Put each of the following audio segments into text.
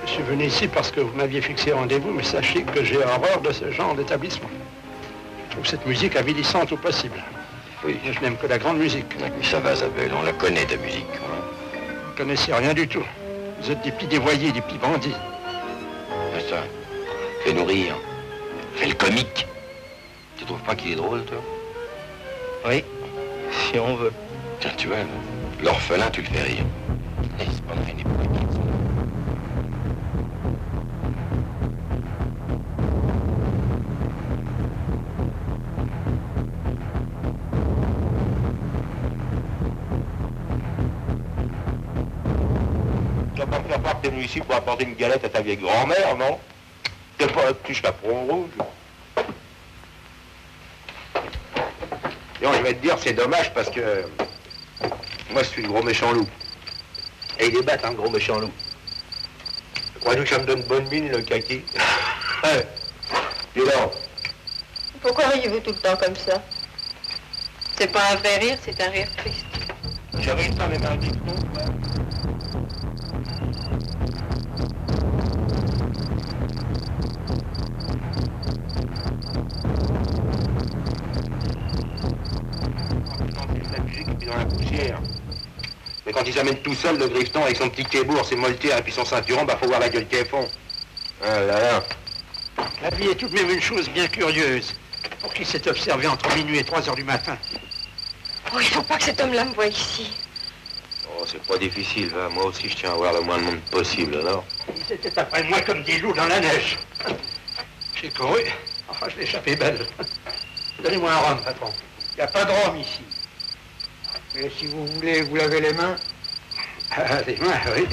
Je suis venu ici parce que vous m'aviez fixé rendez-vous, mais sachez que j'ai horreur de ce genre d'établissement. Je trouve cette musique avilissante au possible. Oui. Et je n'aime que la grande musique. Mais ça va, Isabelle, on la connaît, ta musique. Vous ne connaissez rien du tout. Vous êtes des petits dévoyés, des petits bandits. C'est ça. Fais-nous rire. Fais le comique. Tu trouves pas qu'il est drôle, toi? Oui, si on veut. Tiens, tu vois, l'orphelin, tu le fais rire. Et c'est pas vrai, il n'est pas inquiet. Tu vas pas faire part que t'es venu ici pour apporter une galette à ta vieille grand-mère, non? T'es pas un petit chaperon rouge. Non, je vais te dire, c'est dommage parce que moi, je suis le gros méchant loup. Et il est bête, hein, le gros méchant loup. Crois-tu que ça me donne bonne mine, le kaki? Dis donc. Pourquoi riez-vous tout le temps comme ça? C'est pas un vrai rire, c'est un rire triste. J'avais une femme et un dicton, quoi. La musique et puis dans la poussière. Mais quand il s'amène tout seul, le grifton, avec son petit kébour, ses moltières et puis son ceinturon, bah faut voir la gueule qu'elles font. Ah là là. La vie est tout de même une chose bien curieuse. Pour qui s'est observé entre minuit et 3 heures du matin. Oh, il faut pas que cet homme-là me voie ici. Oh, c'est pas difficile, va. Moi aussi, je tiens à voir le moins de monde possible, alors. Ils étaient après moi comme des loups dans la neige. J'ai couru. Enfin, je l'ai échappé belle. Donnez-moi un rhum, patron. Il n'y a pas de rhum ici. Et si vous voulez vous laver les mains? Ah, les mains, oui.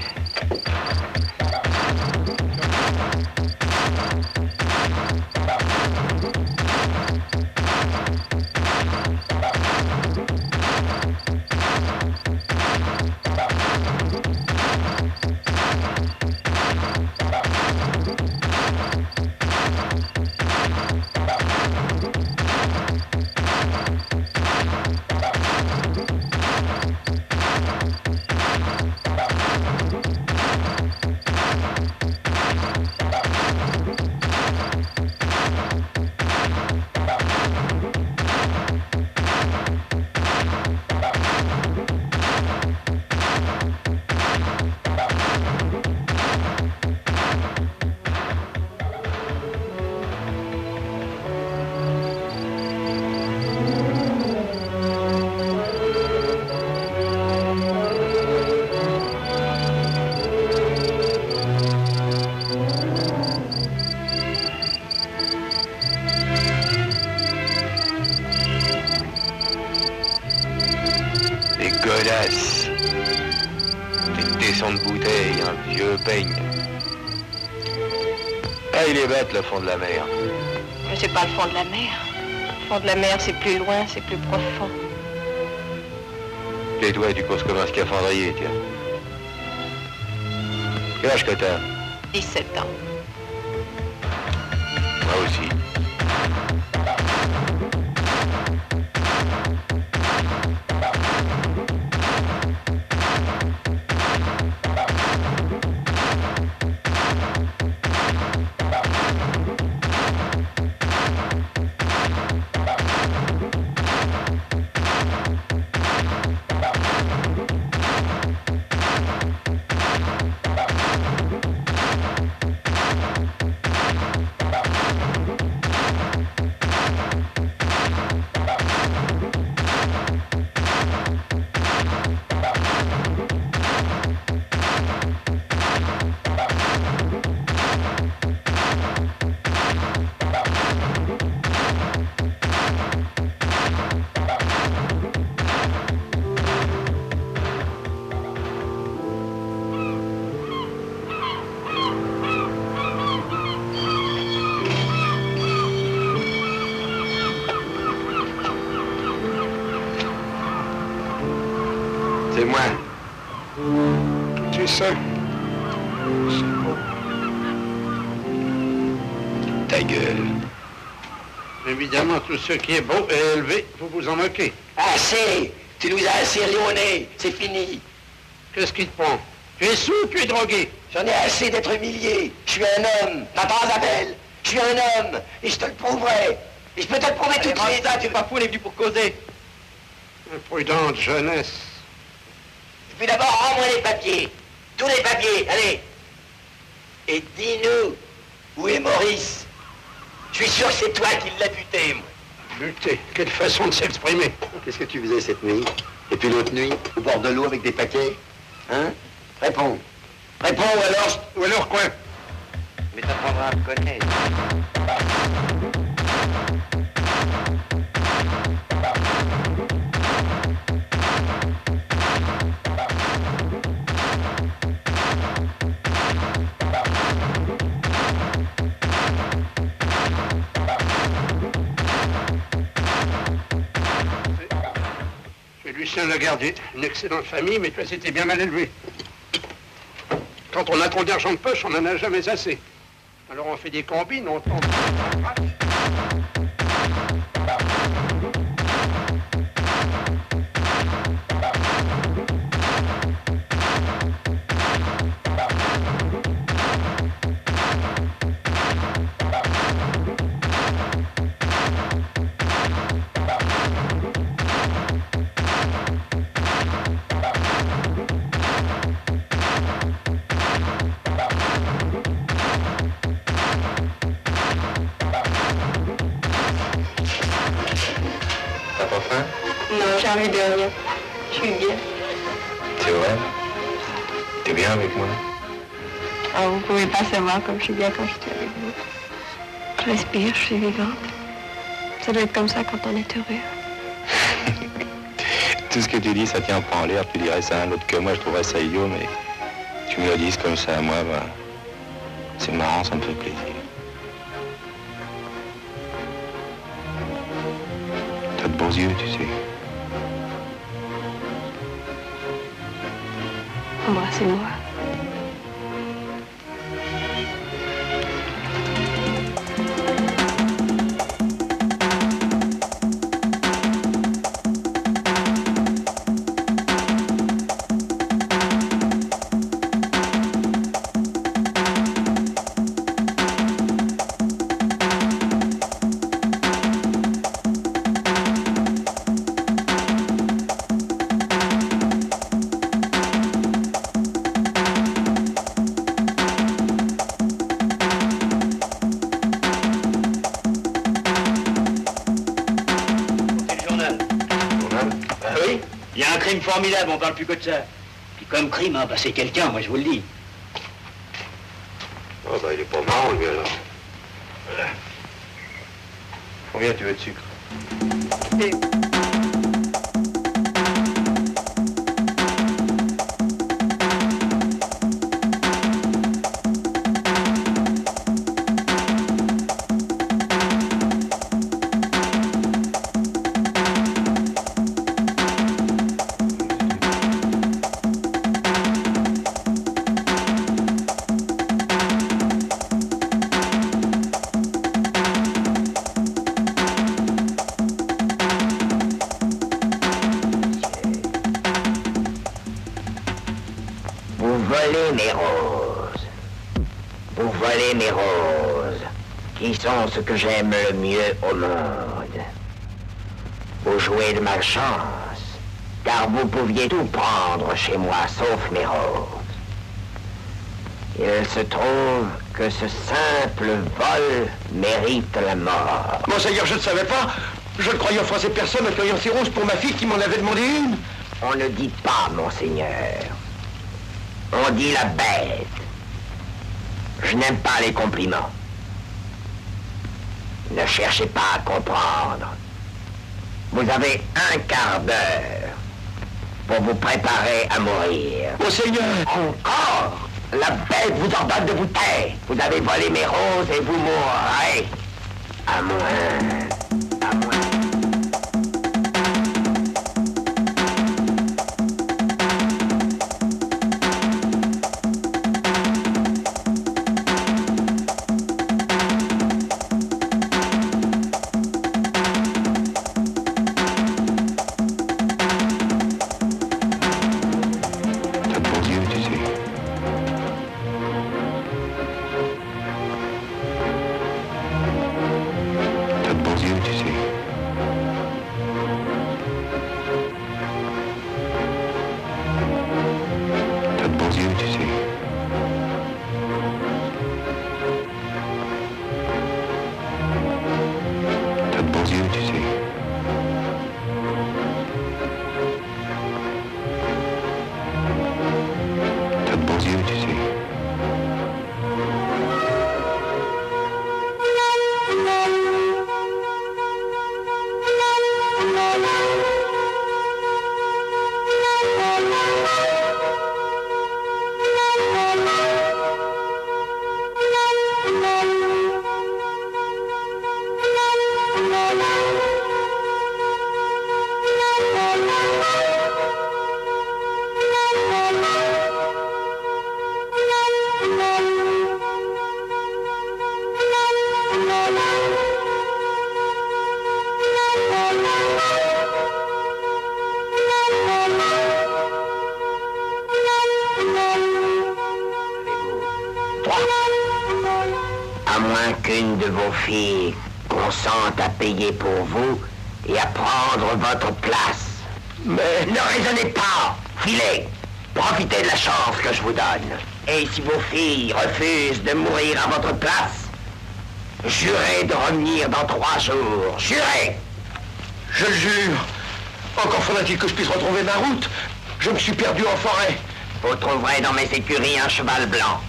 Godasse. Des tessons de bouteille, un vieux peigne. Ah, il est bête, le fond de la mer. Mais c'est pas le fond de la mer. Le fond de la mer, c'est plus loin, c'est plus profond. Les doigts, tu causes comme un scaphandrier, tiens. Quel âge que t'as? 17 ans. Moi aussi. C'est moi. Tout est ça. C'est beau. Ta gueule. Évidemment, tout ce qui est beau et élevé, vous vous en moquez. Assez! Tu nous as assez rionné. C'est fini. Qu'est-ce qui te prend? Tu es sous, tu es drogué. J'en ai assez d'être humilié. Je suis un homme. T'entends, Isabelle? Je suis un homme. Et je te le prouverai. Et je peux te le prouver tout de suite. Tu es pas fou, on est venu pour causer. Imprudente jeunesse. Et puis d'abord, rends-moi les papiers. Tous les papiers, allez. Et dis-nous, où est Maurice? Je suis sûr que c'est toi qui l'as buté, moi. Buté, quelle façon de s'exprimer. Qu'est-ce que tu faisais cette nuit? Et puis l'autre nuit, au bord de l'eau avec des paquets? Hein? Réponds. Réponds Ou alors quoi? Mais t'apprendras à me connaître. Lucien Lagardier, une excellente famille, mais toi, c'était bien mal élevé. Quand on a trop d'argent de poche, on n'en a jamais assez. Alors on fait des combines, on tente. Non, j'ai envie de rien. Je suis bien. C'est vrai? T'es bien avec moi? Oh, vous pouvez pas savoir comme je suis bien quand je suis avec vous. Je respire, je suis vivante. Ça doit être comme ça quand on est heureux. Tout ce que tu dis, ça tient pas en l'air. Tu dirais ça à un autre que moi, je trouverais ça idiot, mais tu me le dises comme ça à moi, bah, c'est marrant, ça me fait plaisir. T'as de beaux yeux, tu sais. Embrassez-moi. Formidable, on parle plus que de ça. Puis comme crime, hein, bah, c'est quelqu'un, moi je vous le dis. Oh bah il est pas marrant lui alors. Combien tu veux de sucre? Ce que j'aime le mieux au monde. Vous jouez de malchance, car vous pouviez tout prendre chez moi, sauf mes roses. Il se trouve que ce simple vol mérite la mort. Monseigneur, je ne savais pas. Je ne croyais offenser personne en cueillant ces roses pour ma fille qui m'en avait demandé une. On ne dit pas, monseigneur. On dit la bête. Je n'aime pas les compliments. Ne cherchez pas à comprendre. Vous avez un quart d'heure pour vous préparer à mourir. Monseigneur! Encore! La bête vous ordonne de vous taire. Vous avez volé mes roses et vous mourrez. À moins. À moins. moins qu'une de vos filles consente à payer pour vous et à prendre votre place. Mais ne raisonnez pas. Filez. Profitez de la chance que je vous donne. Et si vos filles refusent de mourir à votre place, jurez de revenir dans 3 jours. Jurez. Je le jure. Encore faudra-t-il que je puisse retrouver ma route. Je me suis perdu en forêt. Vous trouverez dans mes écuries un cheval blanc.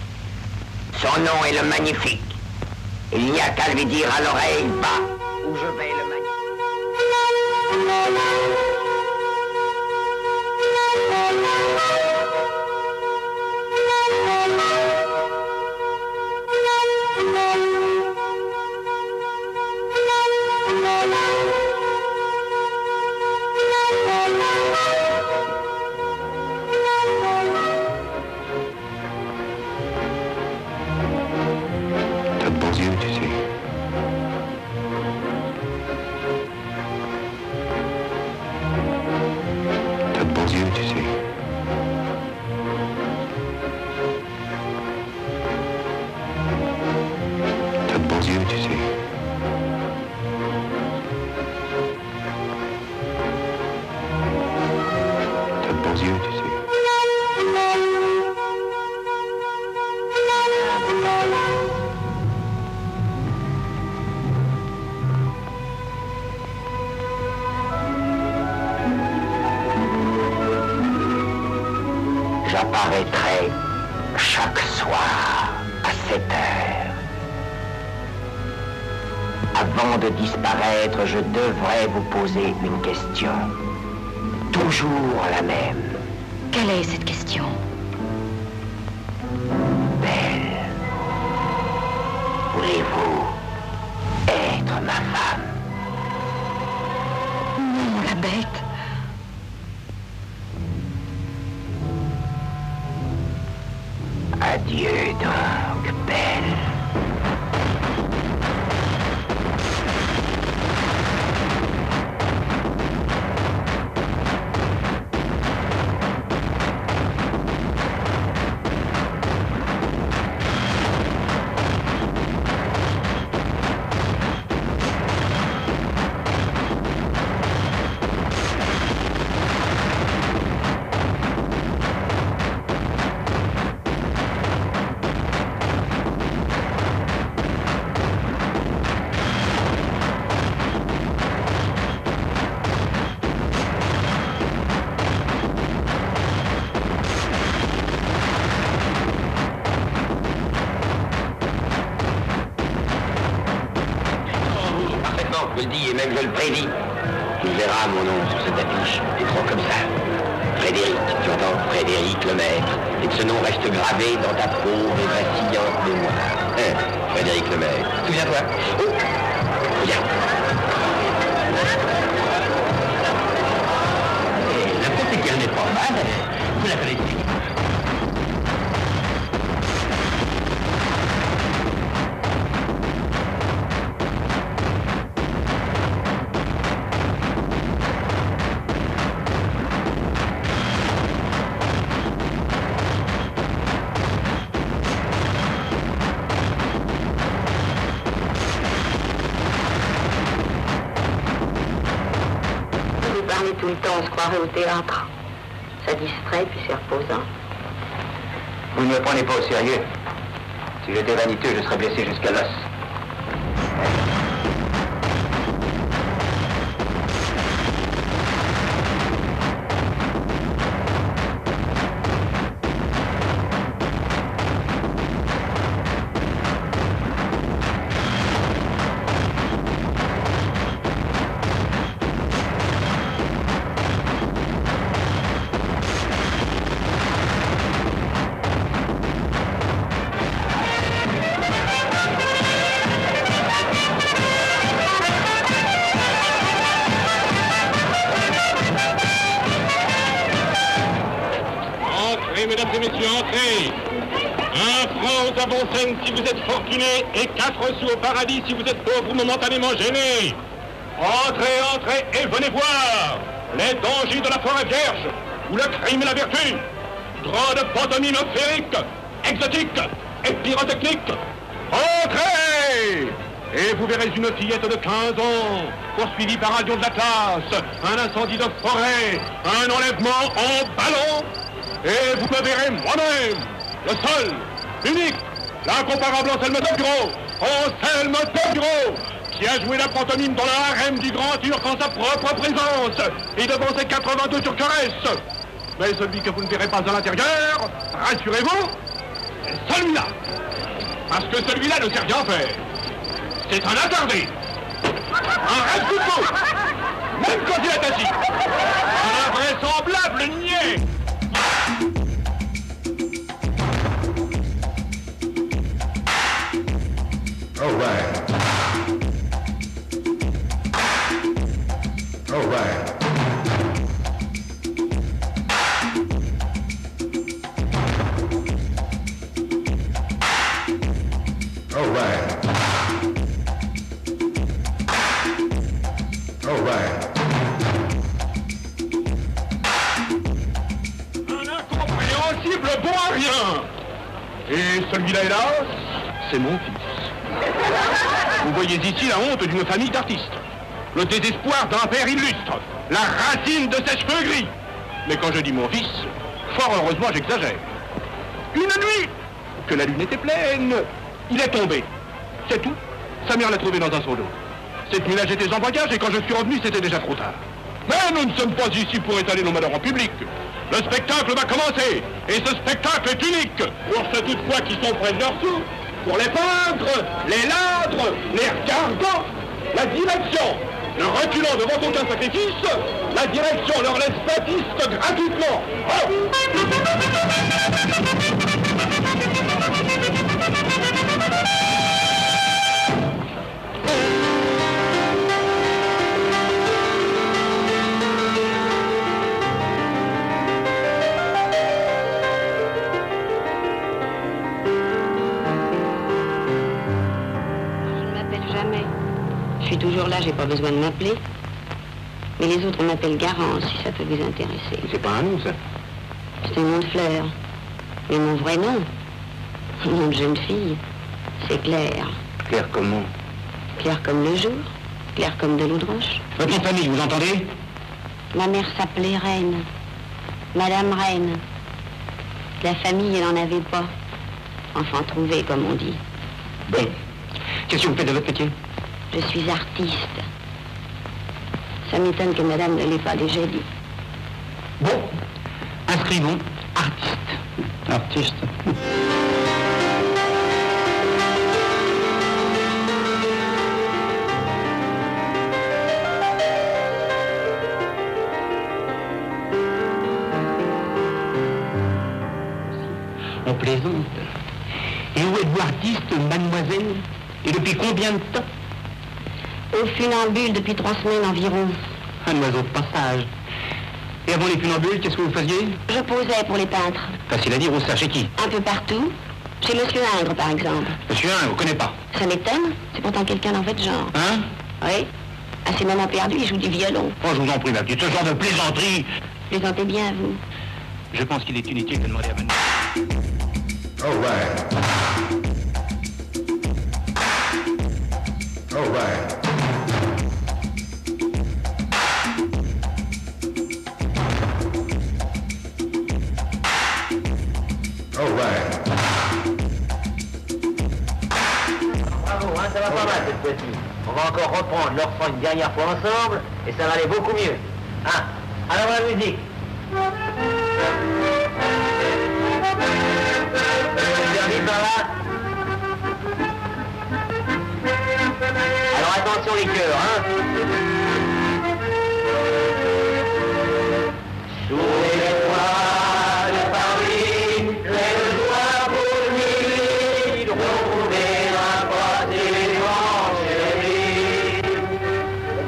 Son nom est le Magnifique. Il n'y a qu'à lui dire à l'oreille, va, où je vais le Magnifique. T'as de bons yeux, tu sais. T'as de bons yeux, tu sais. T'as de bons yeux, tu sais. T'as de bons yeux, tu sais. J'apparaîtrai chaque soir à 7 heures. Avant de disparaître, je devrais vous poser une question. Toujours la même. Quelle est cette question? Belle, voulez-vous être ma femme? Non, la bête. Adieu donc, Belle. Je le dis et même je le prédis. Tu verras mon nom sur cette affiche, et trop comme ça. Frédéric, tu entends? Frédéric le Maître. Et que ce nom reste gravé dans ta pauvre et vacillante mémoire. Hein, Frédéric le Maître. Souviens-toi. Oh, regarde. La petite qu'elle n'est pas mal. Vous la connaissez. Tout le temps, on se croirait au théâtre. Ça distrait, puis c'est reposant. Vous ne me prenez pas au sérieux. Si j'étais vaniteux, je serais blessé jusqu'à l'os. Mesdames et messieurs, entrez. 1 franc aux aboncennes si vous êtes fortuné et 4 sous au paradis si vous êtes pauvre ou momentanément gêné. Entrez, entrez et venez voir les dangers de la forêt vierge ou le crime et la vertu. Trop de pantomime féerique, exotique et pyrotechnique. Entrez! Et vous verrez une fillette de 15 ans, poursuivie par un avion de la classe, un incendie de forêt, un enlèvement en ballon. Et vous me verrez moi-même, le seul, l'unique, l'incomparable Anselme Toguro, Anselme Toguro, qui a joué la pantomime dans le harem du Grand Turc en sa propre présence et devant ses 82 turqueresses. Mais celui que vous ne verrez pas à l'intérieur, rassurez-vous, c'est celui-là. Parce que celui-là ne sait rien faire. C'est un attardé. Un reste-couteau. Même quand il est assis. Un invraisemblable niais. All right. All right. All right. All right. Un incompréhensible bon à rien. Et celui-là, hélas, c'est mon fils. Vous voyez ici la honte d'une famille d'artistes. Le désespoir d'un père illustre. La racine de ses cheveux gris. Mais quand je dis mon fils, fort heureusement j'exagère. Une nuit, que la lune était pleine, il est tombé. C'est tout. Sa mère l'a trouvé dans un seau d'eau. Cette nuit-là, j'étais en voyage et quand je suis revenu, c'était déjà trop tard. Mais nous ne sommes pas ici pour étaler nos malheurs en public. Le spectacle va commencer. Et ce spectacle est unique. Pour ceux toutefois qui sont près de leur sous. Pour les peintres, les ladres, les regardants, la direction, ne reculant devant aucun sacrifice, la direction leur laisse baptiste gratuitement. Oh. Je suis toujours là, j'ai pas besoin de m'appeler. Mais les autres m'appellent Garance, si ça peut vous intéresser. C'est pas un nom, ça. C'est un nom de fleur. Mais mon vrai nom, mon nom de jeune fille, c'est Claire. Claire comment? Claire comme le jour, Claire comme de l'eau de roche. Votre nom de famille, vous entendez? Ma mère s'appelait Reine. Madame Reine. La famille, elle en avait pas. Enfant trouvé, comme on dit. Bon. Qu'est-ce que vous faites de votre métier? Je suis artiste. Ça m'étonne que madame ne l'ait pas déjà dit. Bon. Inscrivons artiste. Artiste. On plaisante. Et où êtes-vous artiste, mademoiselle? Et depuis combien de temps? Au funambule depuis 3 semaines environ. Un oiseau de passage. Et avant les funambules, qu'est-ce que vous faisiez? Je posais pour les peintres. Facile à dire, au ça chez qui? Un peu partout. Chez Monsieur Ingres, par exemple. Monsieur Ingres, vous connaissez pas? Ça m'étonne. C'est pourtant quelqu'un d'en fait genre. Hein? Oui. À ses moments perdus, il joue du violon. Oh, je vous en prie, ma petite, ce genre de plaisanterie. Plaisantez bien, vous. Je pense qu'il est inutile de demander à Manu. All right. All right. All right. Bravo, hein, ça va pas mal cette fois-ci. On va encore reprendre le refrain une dernière fois ensemble et ça va aller beaucoup mieux. Hein? Alors la musique. Servi par là. Alors attention les cœurs, hein? Sous les toits de Paris, le soir pour nuit, retrouver un bâtiment chéri.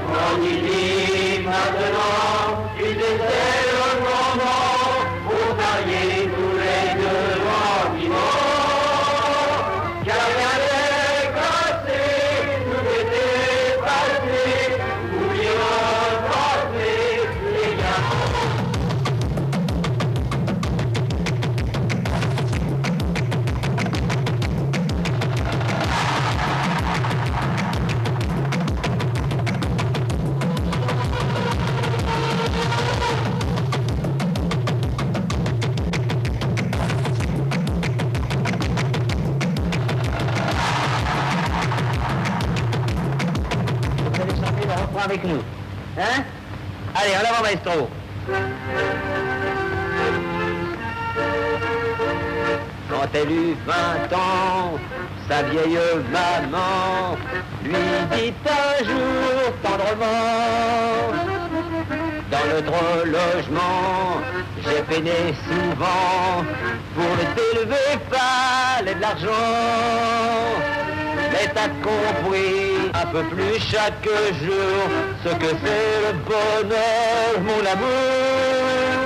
On y dit maintenant, tu sais, c'est le moment. nous. Hein? Allez, en avant, maestro. Quand elle eut 20 ans, sa vieille maman lui dit un jour tendrement: dans notre logement, j'ai peiné souvent pour ne t'élever pas de l'argent. Mais t'as compris un peu plus chaque jour ce que c'est le bonheur, mon amour.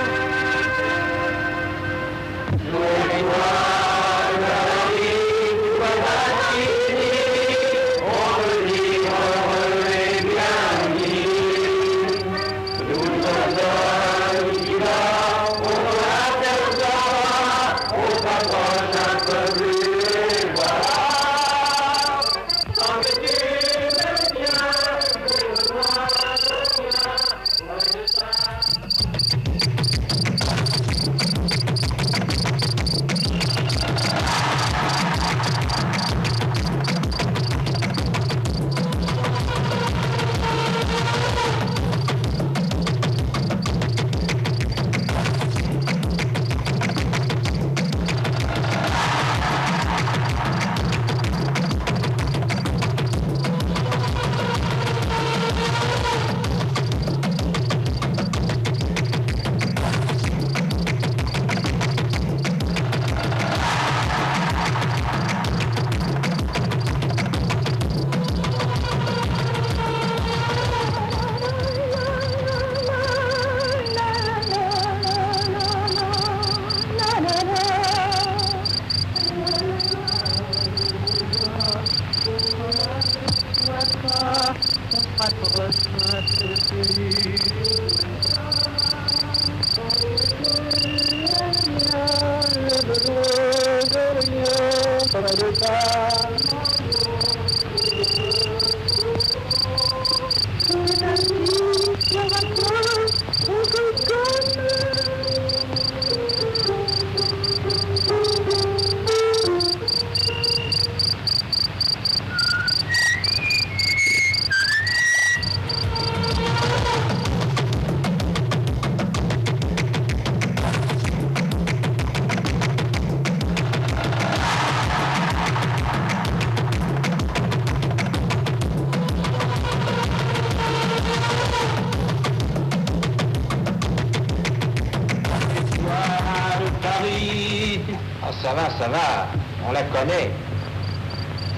Ça va, on la connaît.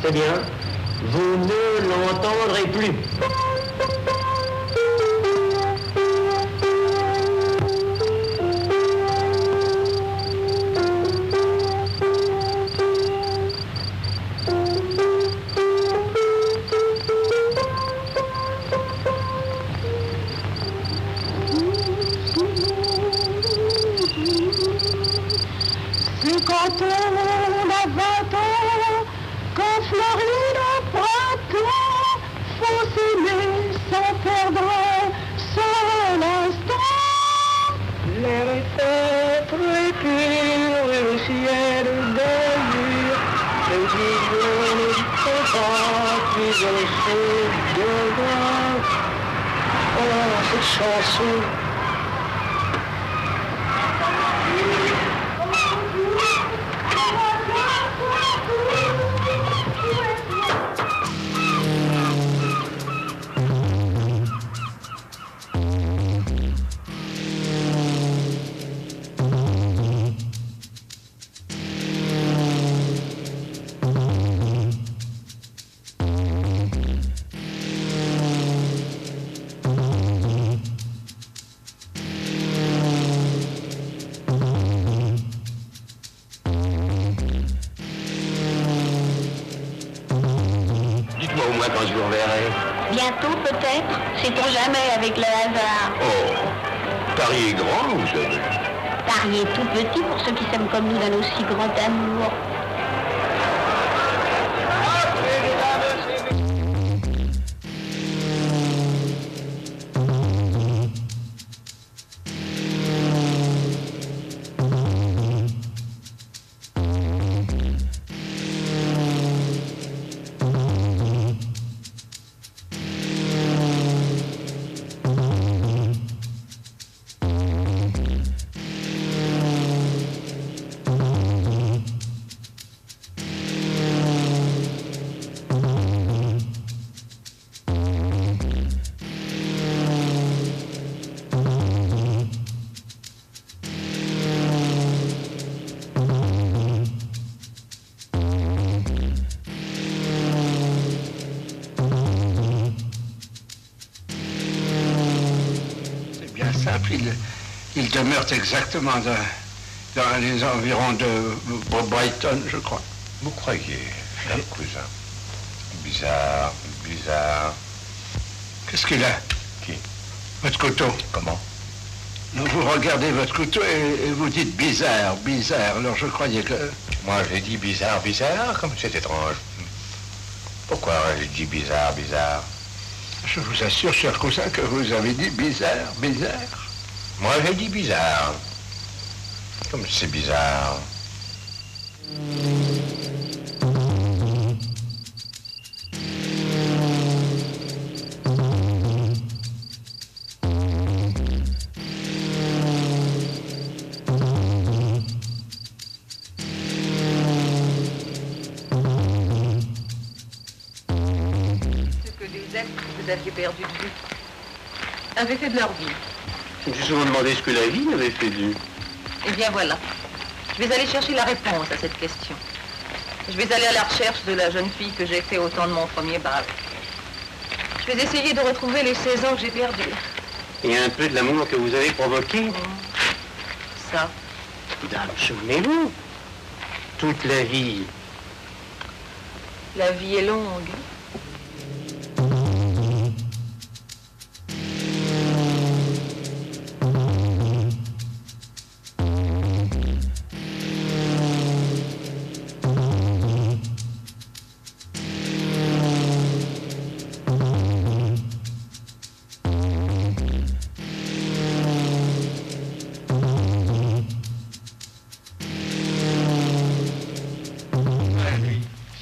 C'est bien, vous ne l'entendrez plus. Quand je vous reverrai. Bientôt peut-être, sait-on jamais avec le hasard. Oh, Paris est grand, vous savez. Paris est tout petit pour ceux qui s'aiment comme nous d'un aussi grand amour. Dunlap, il demeure exactement dans les environs de Brighton, je crois. Vous croyez, cher cousin? Bizarre, bizarre. Qu'est-ce qu'il a? Qui? Votre couteau. Comment? Non, vous regardez votre couteau et vous dites bizarre, bizarre. Alors je croyais que... Moi, j'ai dit bizarre, bizarre, comme c'est étrange. Pourquoi j'ai dit bizarre, bizarre? Je vous assure, cher cousin, que vous avez dit bizarre, bizarre. Moi, j'ai dit bizarre. Comme c'est bizarre. Vous aviez perdu de vue, avaient fait de leur vie. Je me suis souvent demandé ce que la vie avait fait d'eux. Eh bien voilà, je vais aller chercher la réponse à cette question. Je vais aller à la recherche de la jeune fille que j'étais au temps de mon premier bal. Je vais essayer de retrouver les 16 ans que j'ai perdus. Et un peu de l'amour que vous avez provoqué. Ça. Dame, souvenez-vous, toute la vie. La vie est longue.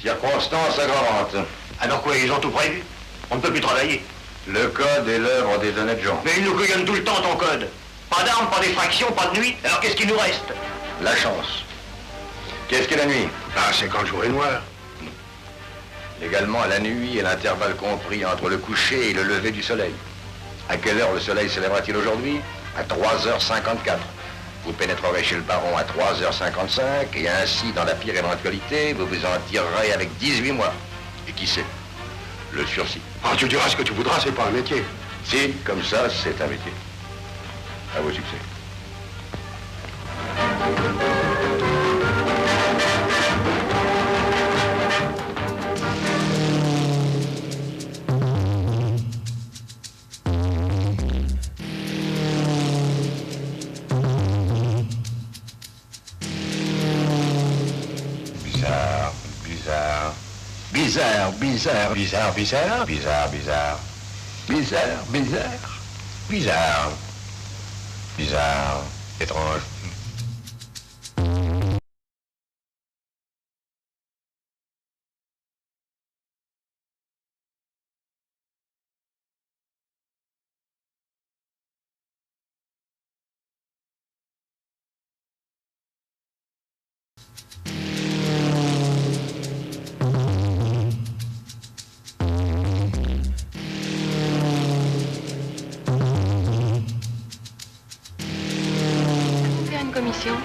Circonstance aggravante. Alors quoi, ils ont tout prévu? On ne peut plus travailler. Le code est l'œuvre des honnêtes gens. Mais ils nous couillonnent tout le temps, ton code. Pas d'armes, pas d'effraction, pas de nuit. Alors qu'est-ce qu'il nous reste? La chance. Qu'est-ce qu'est la nuit? Ah, c'est quand le jour est noir. Légalement, la nuit est l'intervalle compris entre le coucher et le lever du soleil. À quelle heure le soleil se lèvera-t-il aujourd'hui? À 3h54. Vous pénétrerez chez le baron à 3h55 et ainsi, dans la pire éventualité, vous vous en tirerez avec 18 mois. Et qui sait? Le sursis. Ah, tu diras ce que tu voudras, c'est pas un métier. Si, comme ça, c'est un métier. À vos succès. Bizarre, bizarre. Bizarre, bizarre, bizarre, bizarre. Bizarre, bizarre. Bizarre. Bizarre. Étrange.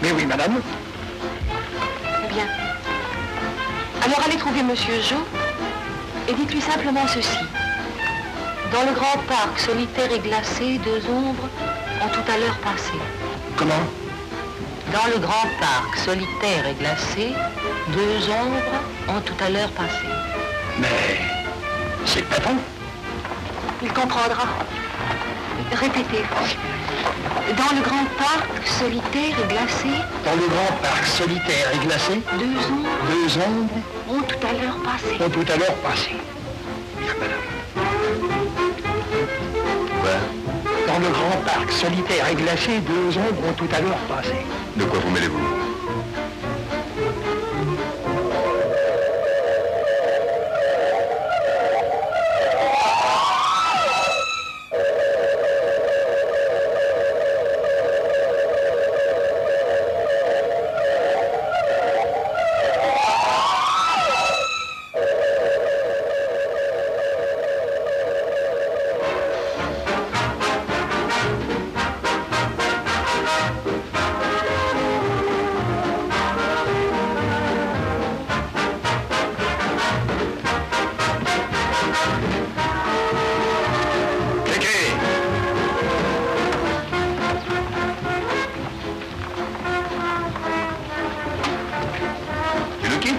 Mais oui, madame. Bien. Alors allez trouver Monsieur Jo et dites-lui simplement ceci. Dans le grand parc solitaire et glacé, deux ombres ont tout à l'heure passé. Comment? Dans le grand parc solitaire et glacé, deux ombres ont tout à l'heure passé. Mais c'est pas bon. Il comprendra. Répétez. Dans le grand parc solitaire et glacé, Dans le grand parc solitaire et glacé, deux ombres ont tout à l'heure passé. ont tout à l'heure passé. Bien, madame. Quoi? Dans le grand parc solitaire et glacé, deux ombres ont tout à l'heure passé. De quoi vous mêlez-vous?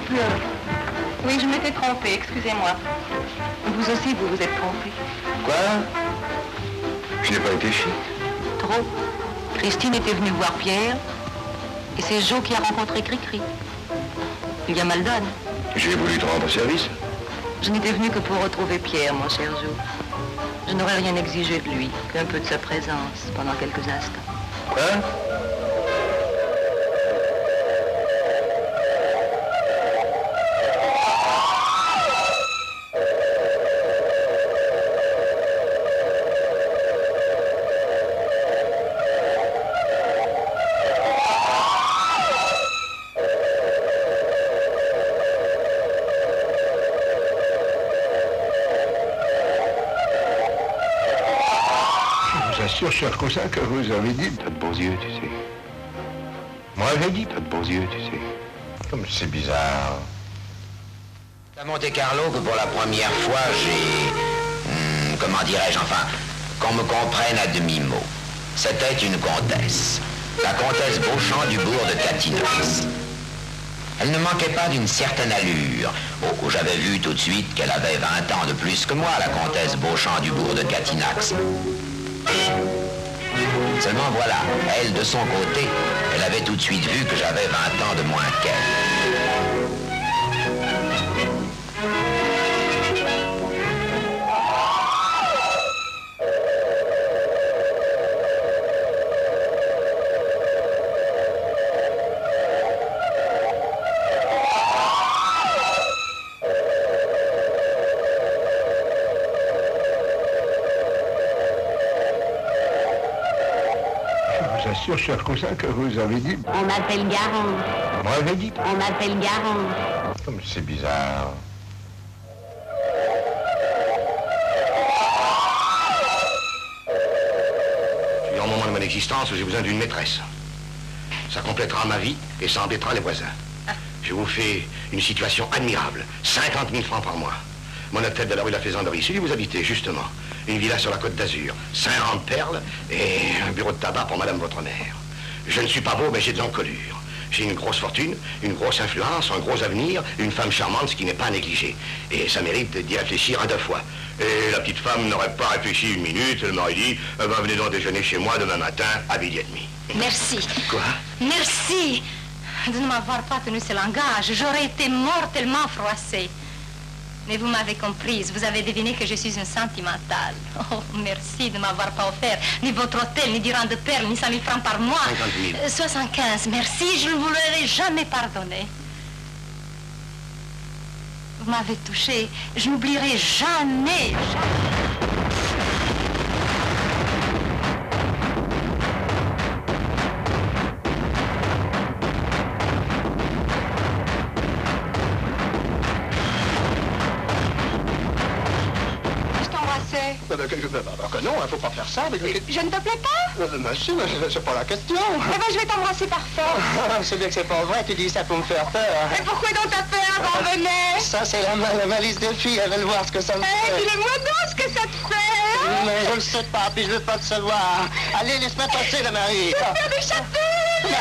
pleure. Oui, je m'étais trompée, excusez-moi. Vous aussi, vous vous êtes trompé. Quoi? Je n'ai pas été chic. Trop. Christine était venue voir Pierre, et c'est Jo qui a rencontré Cricri. Il y a mal donne. J'ai voulu te rendre service. Je n'étais venue que pour retrouver Pierre, mon cher Jo. Je n'aurais rien exigé de lui, qu'un peu de sa présence pendant quelques instants. Quoi? Sur cher cousin que vous avez dit. T'as de beaux yeux, tu sais. Moi, j'ai dit, t'as de beaux yeux, tu sais. Comme c'est bizarre. À Monte Carlo, que pour la première fois, j'ai... comment dirais-je, enfin, qu'on me comprenne à demi-mot. C'était une comtesse. La comtesse Beauchamp du bourg de Catinax. Elle ne manquait pas d'une certaine allure. Oh, j'avais vu tout de suite qu'elle avait 20 ans de plus que moi, la comtesse Beauchamp du bourg de Catinax. Seulement voilà, elle de son côté, elle avait tout de suite vu que j'avais 20 ans de moins qu'elle. Sur cher cousin que vous avez dit. On m'appelle Garand. Moi, j'ai dit. On m'appelle Garand. Comme c'est bizarre. Je suis en moment de mon existence où j'ai besoin d'une maîtresse. Ça complétera ma vie et ça embêtera les voisins. Je vous fais une situation admirable. 50 000 francs par mois. Mon hôtel de la rue de la Faisanderie, celui où vous habitez, justement. Une villa sur la Côte d'Azur, 50 perles et un bureau de tabac pour madame votre mère. Je ne suis pas beau, mais j'ai de l'encolure. J'ai une grosse fortune, une grosse influence, un gros avenir, une femme charmante, ce qui n'est pas négligé. Et ça mérite d'y réfléchir à 2 fois. Et la petite femme n'aurait pas réfléchi une minute, elle m'aurait dit, venez donc déjeuner chez moi demain matin à 12h30. Merci. Quoi? Merci de ne m'avoir pas tenu ce langage. J'aurais été mortellement froissée. Mais vous m'avez comprise, vous avez deviné que je suis une sentimentale. Oh, merci de m'avoir pas offert ni votre hôtel, ni du rang de perles, ni 100 000 francs par mois. 50 000. 75, merci, je ne vous l'aurais jamais pardonné. Vous m'avez touché, je n'oublierai jamais. Non, il ne faut pas faire ça. Mais... Je ne te plais pas? Monsieur, c'est pas la question. Eh ben, je vais t'embrasser par force. C'est bien que c'est pas vrai, tu dis ça pour me faire peur. Et pourquoi donc t'as peur, on venait? Ça, c'est la malice des filles, elles veulent voir ce que ça me fait. Dis-le-moi donc ce que ça te fait. Mais je ne sais pas, puis je veux pas te savoir. Allez, laisse-moi passer, la Marie. Tu vas faire des chatouilles.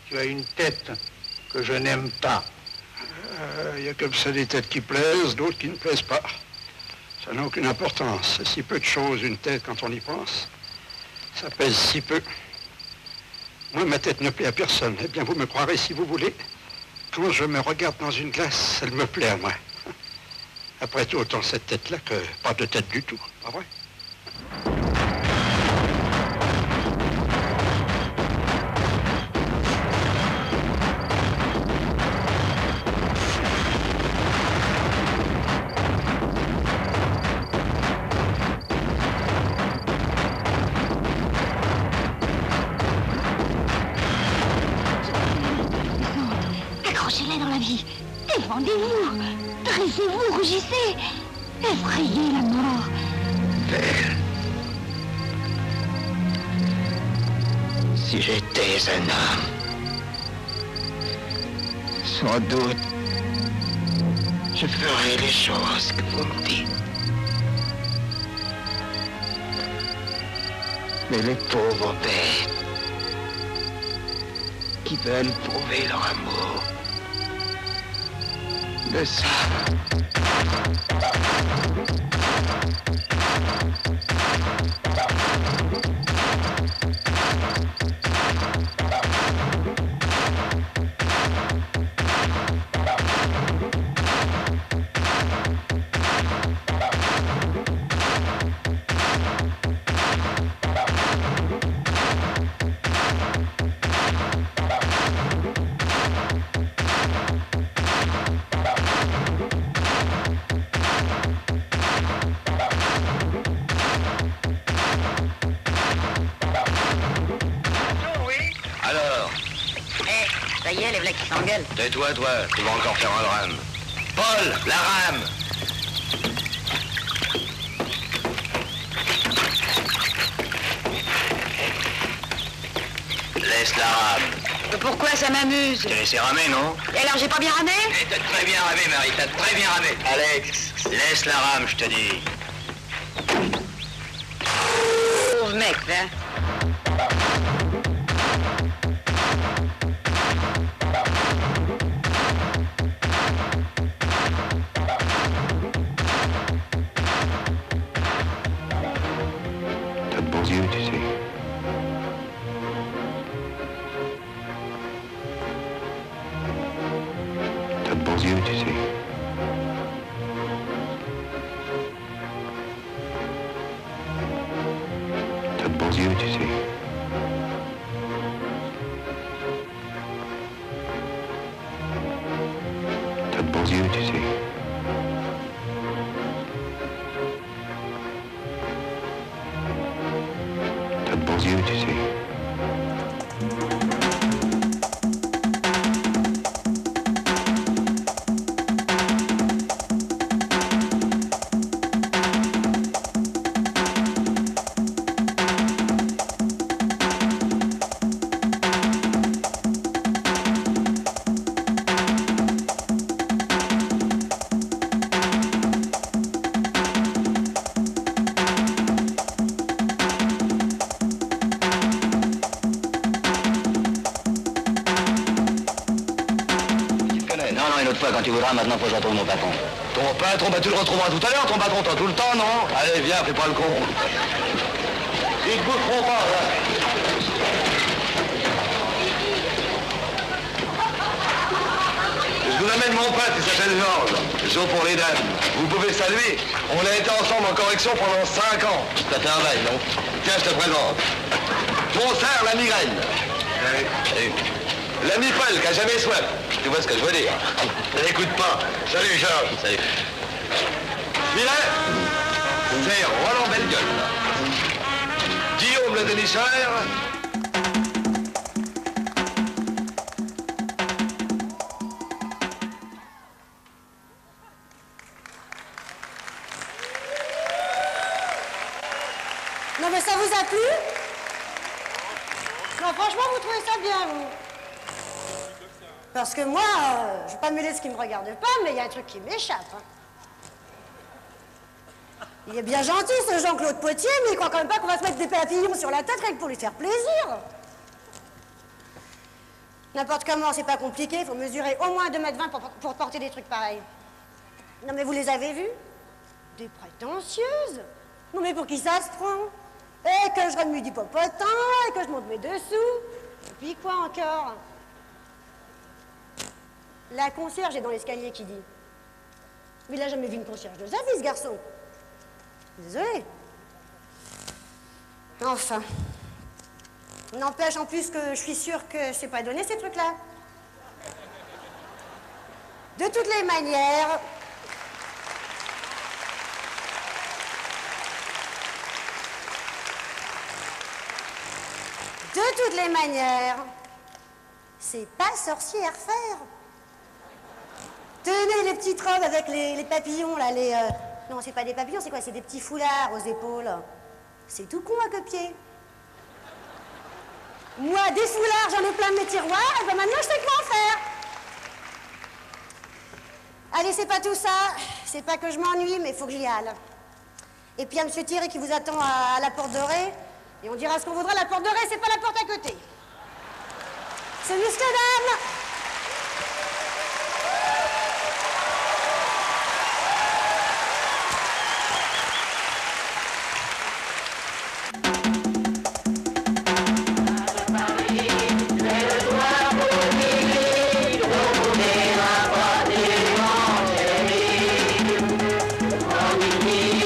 Tu as une tête que je n'aime pas. Il y a comme ça des têtes qui plaisent, d'autres qui ne plaisent pas. Ça n'a aucune importance. C'est si peu de choses, une tête, quand on y pense. Ça pèse si peu. Moi, ma tête ne plaît à personne. Eh bien, vous me croirez si vous voulez. Quand je me regarde dans une glace, elle me plaît à moi. Après tout, autant cette tête-là que pas de tête du tout. Pas vrai? Accrochez-les dans la vie. Défendez-vous. Dressez-vous, rougissez. Effrayez la mort. Père. Si j'étais un homme, sans doute, je ferais les choses que vous me dites. Mais les pauvres bêtes qui veulent prouver leur amour le savent. Tais-toi, toi, tu vas encore faire un drame. Paul, la rame! Laisse la rame. Mais pourquoi ça m'amuse? Tu t'es laissé ramer, non? Et alors j'ai pas bien ramé? Eh, t'as très bien ramé, Marie, t'as très bien ramé. Alex, laisse la rame, je te dis. Pauvre mec, hein? Quand tu voudras, maintenant faut que je retrouve mon patron. Ton patron, bah tu le retrouveras tout à l'heure, ton patron, t'as tout le temps, non? Allez, viens, fais pas le con. Ils te boufferont pas, là. Je vous amène mon pote, il s'appelle Georges. Jo pour les dames. Vous pouvez saluer. On a été ensemble en correction pendant 5 ans. Ça fait un bail, non? Tiens, je te présente. Mon frère, la migraine. Salut. L'ami Paul qui a jamais soif. Tu vois ce que je veux dire? N'écoute pas. Salut, Georges. Salut. Miret, c'est Roland Bellegueule. Guillaume le dénicheur. Non mais ça vous a plu? Non, franchement, vous trouvez ça bien, vous? Parce que moi, je vais pas mêler ce qui me regarde pas, mais il y a un truc qui m'échappe. Hein. Il est bien gentil, ce Jean-Claude Potier, mais il croit quand même pas qu'on va se mettre des papillons sur la tête rien que pour lui faire plaisir. N'importe comment, c'est pas compliqué, il faut mesurer au moins 2,20 m pour porter des trucs pareils. Non mais vous les avez vus? Des prétentieuses. Non mais pour qui ça se prend? Et que je remue du popotin, et que je monte mes dessous. Et puis quoi encore? La concierge est dans l'escalier qui dit. Mais il a jamais vu une concierge de sa vie, ce garçon. Désolé. Enfin. N'empêche en plus que je suis sûre que c'est pas donné, ces trucs-là. De toutes les manières... De toutes les manières, c'est pas sorcier à refaire. Tenez les petites robes avec les papillons, là, Non, c'est pas des papillons, c'est quoi? C'est des petits foulards aux épaules. C'est tout con à copier. Moi, des foulards, j'en ai plein de mes tiroirs, et ben maintenant, je sais quoi en faire. Allez, c'est pas tout ça. C'est pas que je m'ennuie, mais il faut que j'y aille. Et puis, il y a M. Thierry qui vous attend à la porte dorée. Et on dira ce qu'on voudra, la porte dorée, c'est pas la porte à côté. C'est muscle d'âme. Oh,